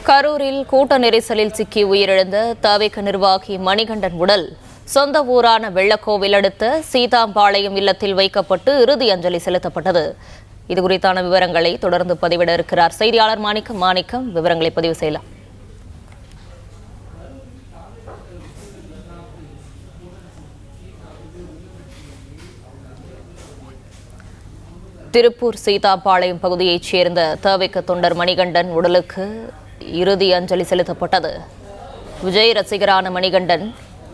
கரூரில் கூட்ட நெரிசலில் சிக்கி உயிரிழந்த தவிக நிர்வாகி மணிகண்டன் உடல் சொந்த ஊரான வெள்ளக்கோவில் அடுத்த சீதாம்பாளையம் இல்லத்தில் வைக்கப்பட்டு இறுதி அஞ்சலி செலுத்தப்பட்டது. இதுகுறித்தான விவரங்களை தொடர்ந்து பதிவிட இருக்கிறார் செய்தியாளர் மாணிக்கம். விவரங்களை பதிவு செய்யலாம். திருப்பூர் சீதாம்பாளையம் பகுதியைச் சேர்ந்த தவிக தொண்டர் மணிகண்டன் உடலுக்கு இறுதி அஞ்சலி செலுத்தப்பட்டது. விஜய் ரசிகரான மணிகண்டன்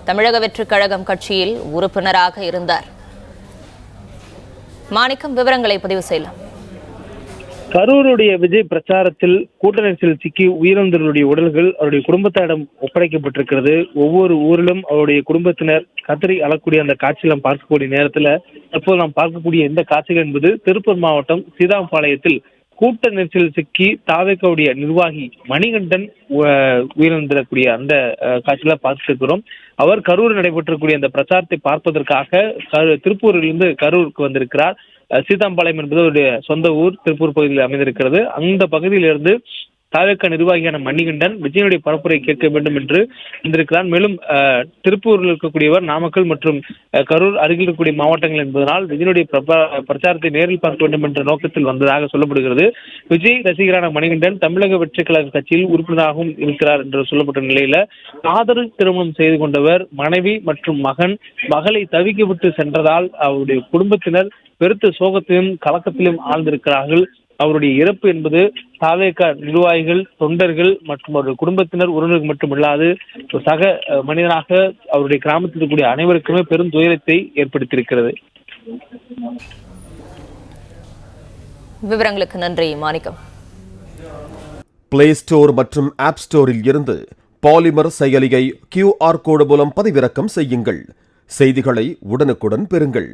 தமிழக வெற்றிக் கழகம் கட்சியில் உறுப்பினராக இருந்தார். மாணிக்கம், விவரங்களை பதிவு செய்யலாம். கரூருடைய விஜய் பிரச்சாரத்தில் கூட்ட நெரிசலில் சிக்கி உயிரிழந்தவருடைய உடல்கள் அவருடைய குடும்பத்தாரிடம் ஒப்படைக்கப்பட்டிருக்கிறது. ஒவ்வொரு ஊரிலும் அவருடைய குடும்பத்தினர் கதறி அழக்கூடிய அந்த காட்சிகளை பார்க்கக்கூடிய நேரத்தில் தற்போது நாம் பார்க்கக்கூடிய இந்த காட்சிகள் என்பது திருப்பூர் மாவட்டம் சீதாம்பாளையத்தில் கூட்ட நெரிசலில் சிக்கி தாவேக்காவுடைய நிர்வாகி மணிகண்டன் உயிரிழந்திருக்கக்கூடிய அந்த காட்சிகளை பார்த்திருக்கிறோம். அவர் கரூர் நடைபெற்றக்கூடிய அந்த பிரச்சாரத்தை பார்ப்பதற்காக திருப்பூரிலிருந்து கரூருக்கு வந்திருக்கிறார். சீதாம்பாளையம் என்பது அவருடைய சொந்த ஊர் திருப்பூர் பகுதியில் அமைந்திருக்கிறது. அந்த பகுதியிலிருந்து தாவேக்கா நிர்வாகியான மணிகண்டன் விஜயனுடைய பரப்புரை கேட்க வேண்டும் என்று வந்திருக்கிறார். மேலும் திருப்பூரில் இருக்கக்கூடியவர் நாமக்கல் மற்றும் கரூர் அருகில் இருக்கக்கூடிய மாவட்டங்கள் என்பதனால் விஜயனுடைய பிரச்சாரத்தை நேரில் பார்க்க வேண்டும் என்ற நோக்கத்தில் வந்ததாக சொல்லப்படுகிறது. விஜய் ரசிகரான மணிகண்டன் தமிழக வெற்றிக் கழக கட்சியில் உறுப்பினராகவும் இருக்கிறார் என்று சொல்லப்பட்ட நிலையில ஆதரவு திருமணம் செய்து கொண்டவர் மனைவி மற்றும் மகளை தவிக்க விட்டு சென்றதால் அவருடைய குடும்பத்தினர் பெருத்த சோகத்திலும் கலக்கத்திலும் ஆழ்ந்திருக்கிறார்கள். அவருடைய இறப்பு என்பது தாவேக்கா நிர்வாகிகள், தொண்டர்கள் மற்றும் அவருடைய குடும்பத்தினர் உறவினர்கள் மட்டுமில்லாது சக மனிதனாக அவருடைய கிராமத்தில் இருக்கக்கூடிய அனைவருக்குமே பெரும் துயரத்தை ஏற்படுத்தியிருக்கிறது. விவரங்களுக்கு நன்றி மாணிக்கம். பிளே ஸ்டோர் மற்றும் ஆப் ஸ்டோரில் இருந்து பாலிமர் செயலியை QR கோடு மூலம் பதிவிறக்கம் செய்யுங்கள். செய்திகளை உடனுக்குடன் பெறுங்கள்.